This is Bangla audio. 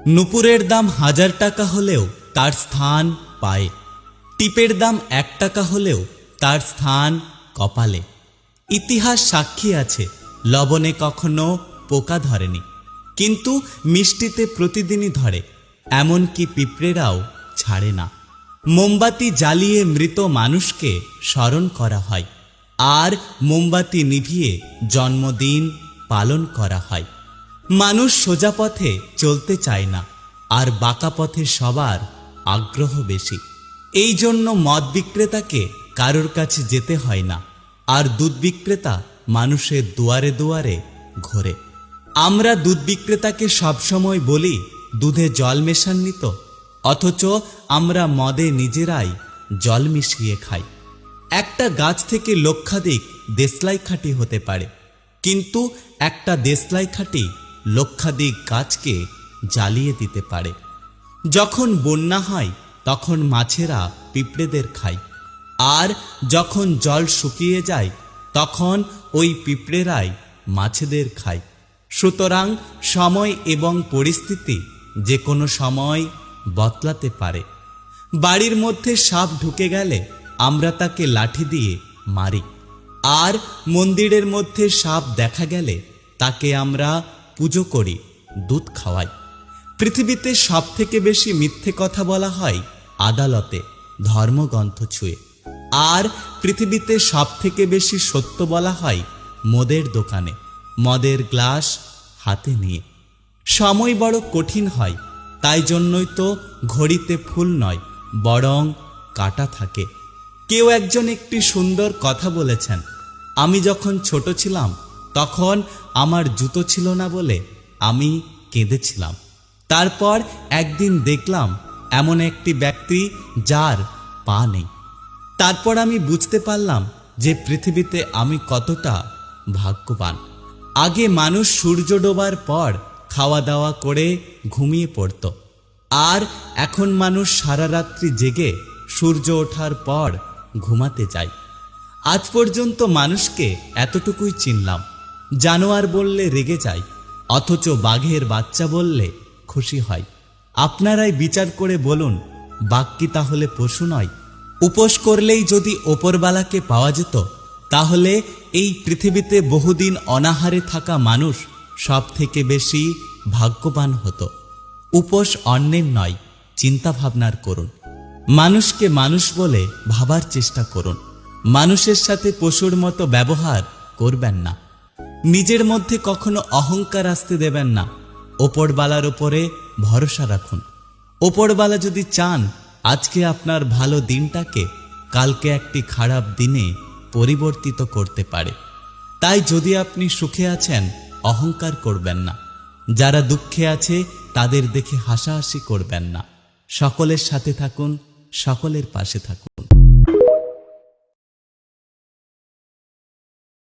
নুপুরের দাম 1000 টাকা হলেও তার স্থান পায়ে, টিপের দাম 1 টাকা হলেও তার স্থান কপালে। ইতিহাস সাক্ষী আছে লবণে কখনো পোকা ধরেনি, কিন্তু মিষ্টিতে প্রতিদিনই ধরে, এমনকি পিঁপড়েরাও ছাড়ে না। মোমবাতি জ্বালিয়ে মৃত মানুষকে স্মরণ করা হয়, আর মোমবাতি নিভিয়ে জন্মদিন পালন করা হয়। মানুষ সোজা পথে চলতে চায় না, আর বাঁকা পথে সবার আগ্রহ বেশি। এই জন্য মদ বিক্রেতাকে কারোর কাছে যেতে হয় না, আর দুধ বিক্রেতা মানুষের দুয়ারে দুয়ারে ঘোরে। আমরা দুধ বিক্রেতাকে সবসময় বলি দুধে জল মেশাননি তো, অথচ আমরা মদে নিজেরাই জল মিশিয়ে খাই। একটা গাছ থেকে লক্ষাধিক দেশলাই খাঁটি হতে পারে, কিন্তু একটা দেশলাই খাঁটি লক্ষাধিক গাছকে জ্বালিয়ে দিতে পারে। যখন বন্যা হয় তখন মাছেরা পিঁপড়েদের খায়, আর যখন জল শুকিয়ে যায় তখন ওই পিঁপড়েরাই মাছেদের খায়। সুতরাং সময় এবং পরিস্থিতি যে কোনো সময় বদলাতে পারে। বাড়ির মধ্যে সাপ ঢুকে গেলে আমরা তাকে লাঠি দিয়ে মারি, আর মন্দিরের মধ্যে সাপ দেখা গেলে তাকে আমরা পুজো করি, দুধ খাওয়াই। পৃথিবীতে সবথেকে বেশি মিথ্যে কথা বলা হয় আদালতে, ধর্মগ্রন্থ ছুঁয়ে, আর পৃথিবীতে সবথেকে বেশি সত্য বলা হয় মদের দোকানে, মদের গ্লাস হাতে নিয়ে। সময় বড় কঠিন হয়, তাই জন্যই তো ঘড়িতে ফুল নয় বরং কাঁটা থাকে। কেউ একজন একটি সুন্দর কথা বলেছেন, আমি যখন ছোট ছিলাম তখন আমার জুতো ছিল না বলে আমি কেঁদেছিলাম। তারপর একদিন দেখলাম এমন একটি ব্যক্তি যার পা নেই। তারপর আমি বুঝতে পারলাম যে পৃথিবীতে আমি কতটা ভাগ্যবান। আগে মানুষ সূর্য ডোবার পর খাওয়া দাওয়া করে ঘুমিয়ে পড়ত, আর এখন মানুষ সারা রাত্রি জেগে সূর্য ওঠার পর ঘুমাতে যায়। আজ পর্যন্ত মানুষকে এতটুকুই চিনলাম, জানোয়ার বললে রেগে যায়, অথচ বাঘের বাচ্চা বললে খুশি হয়। আপনারাই বিচার করে বলুন, বাঘ কি তাহলে পশু নয়? উপোস করলেই যদি ওপরবালাকে পাওয়া যেত, তাহলে এই পৃথিবীতে বহুদিন অনাহারে থাকা মানুষ সব থেকে বেশি ভাগ্যবান হতো। উপোস অন্যের নয়, চিন্তা ভাবনার করুন। মানুষকে মানুষ বলে ভাবার চেষ্টা করুন। মানুষের সাথে পশুর মতো ব্যবহার করবেন না। নিজের মধ্যে কখনো অহংকার আসতে দেবেন না। ওপরবালার উপরে ভরসা রাখুন। ওপরবালা যদি চান আজকে আপনার ভালো দিনটাকে কালকে একটি খারাপ দিনে পরিবর্তিত করতে পারে। তাই যদি আপনি সুখে আছেন অহংকার করবেন না, যারা দুঃখে আছে তাদের দেখে হাসাহাসি করবেন না। সকলের সাথে থাকুন, সকলের পাশে থাকুন।